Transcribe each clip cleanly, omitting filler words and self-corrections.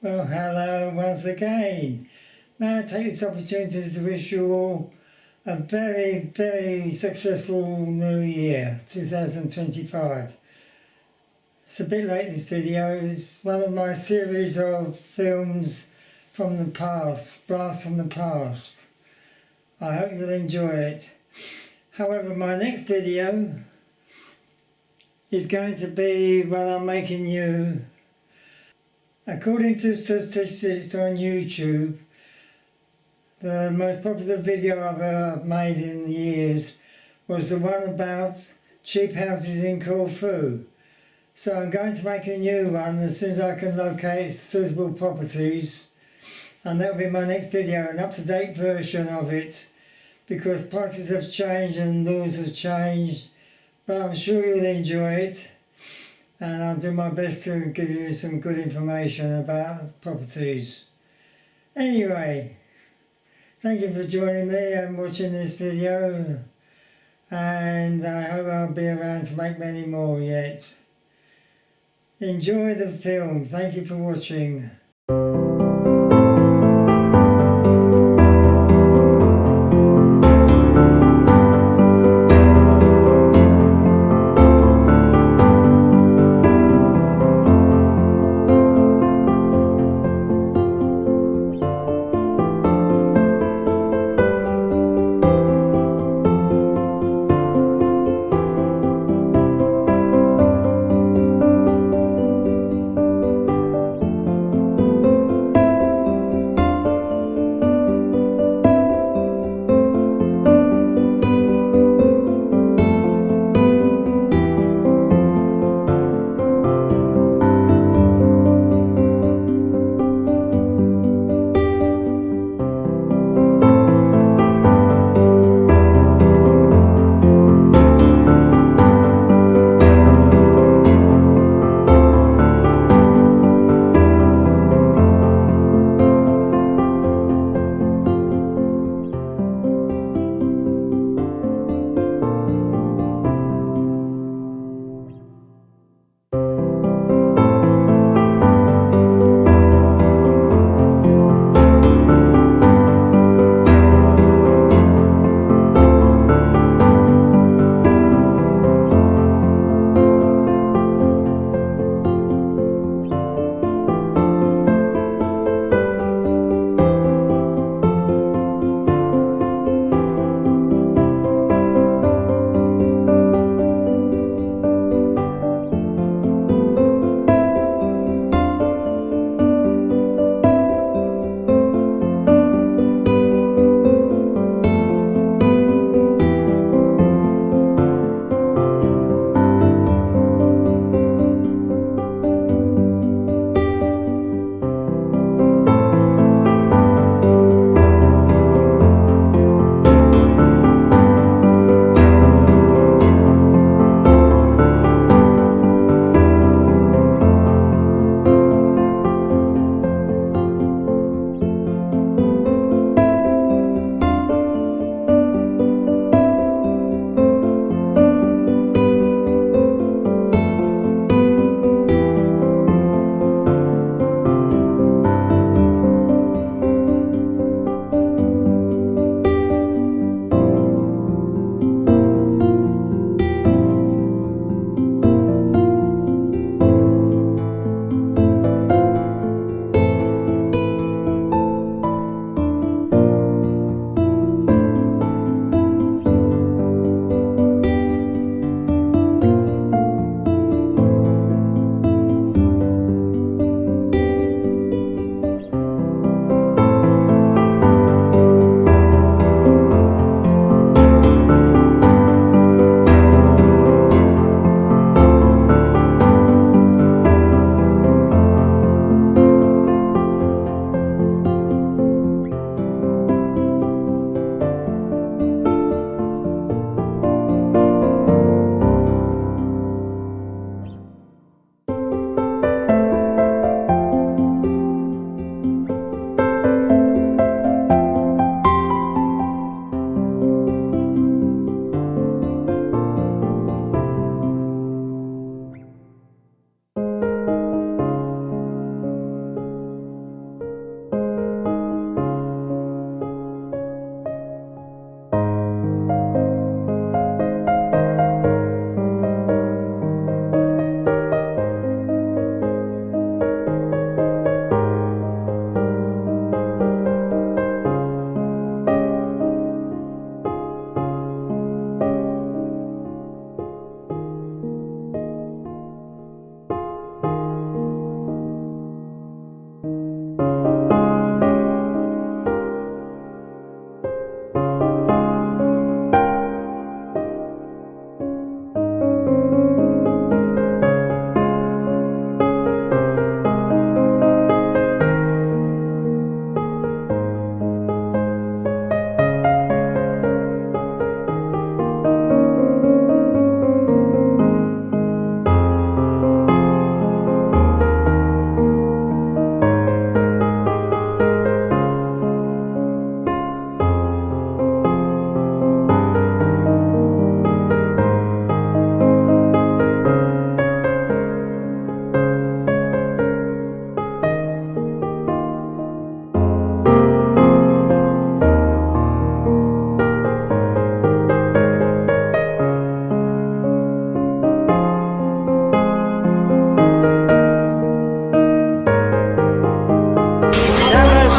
Well, hello once again. May I take this opportunity to wish you all a very, very successful new year, 2025. It's a bit late, this video. It's one of my series of films from the past, blasts from the past. I hope you'll enjoy it. However, my next video is going to be when I'm making you, according to statistics on YouTube, the most popular video I've ever made in the years was the one about cheap houses in Corfu. So I'm going to make a new one as soon as I can locate suitable properties, and that'll be my next video, an up-to-date version of it, because prices have changed and laws have changed, but I'm sure you'll enjoy it, and I'll do my best to give you some good information about properties. Anyway, thank you for joining me and watching this video, and I hope I'll be around to make many more yet. Enjoy the film. Thank you for watching.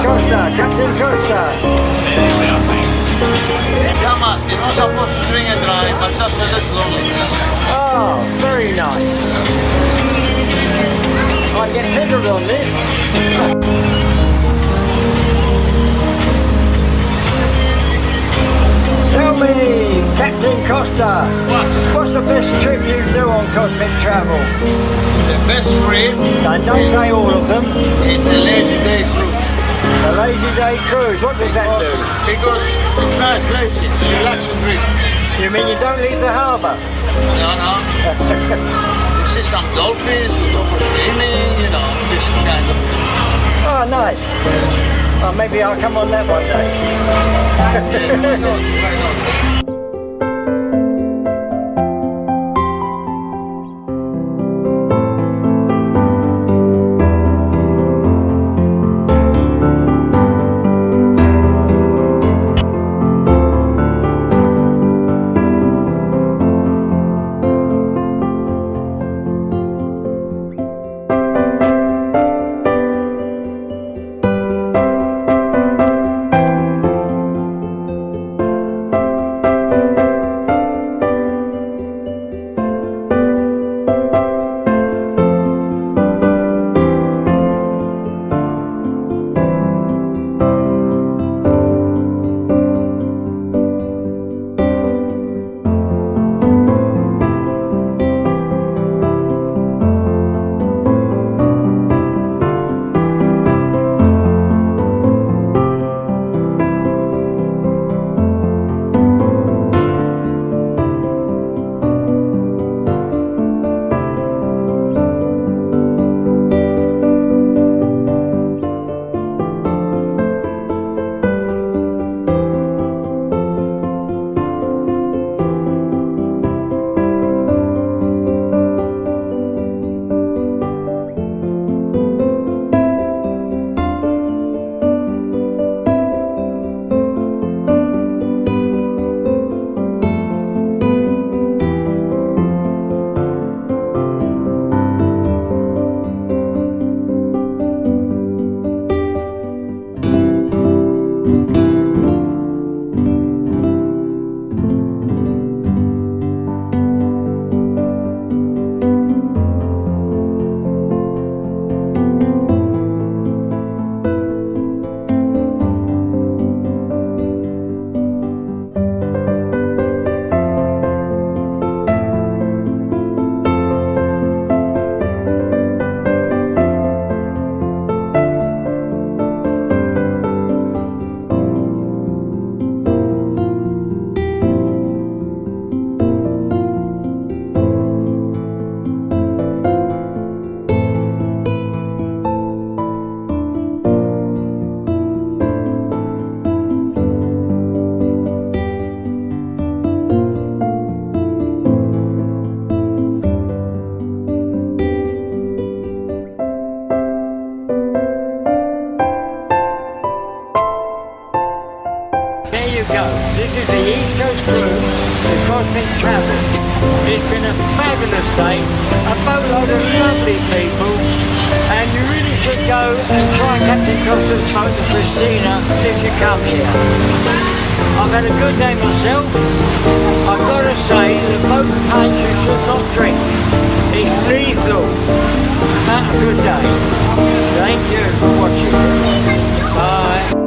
Costa, Captain Costa. Come on, you're not supposed to drink and drive, but just a little. Oh, very nice. I get pedaled on this. Tell me, Captain Costa, what's the best trip you do on Cosmic Travel? The best trip, And don't say all of them. it's a lazy day cruise. A lazy day cruise, what does that do? Because it's nice, lazy, relaxing trip. You mean you don't leave the harbour? No, no. You see some dolphins, you go for swimming, you know, this kind of thing. Oh, nice. Oh, maybe I'll come on that one day. Yeah, why not? Why not? This is the East Coast cruise, the Cosmic Travel. It's been a fabulous day, a boatload of lovely people, and you really should go and try Captain Costa's boat, the Christina, if you come here. I've had a good day myself. I've got to say, the boat punch you should not drink. It's lethal. Have a good day. Thank you for watching. Bye.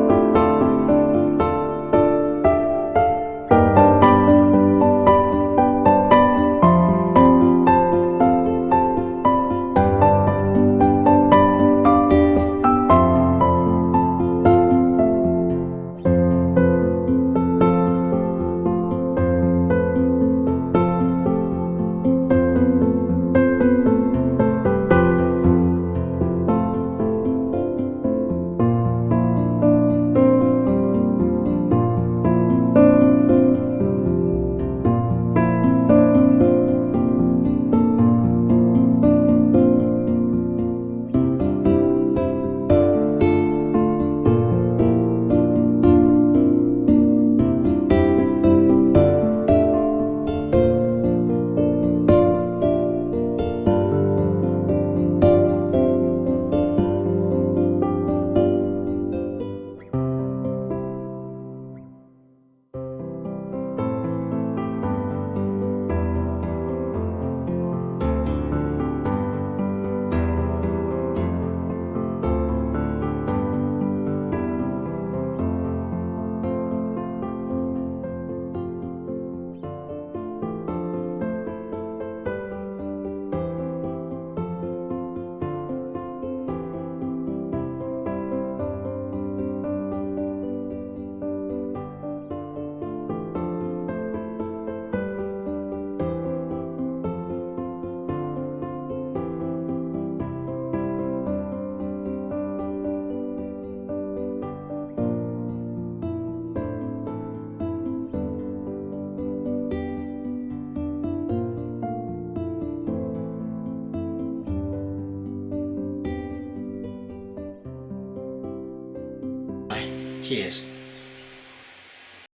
Cheers.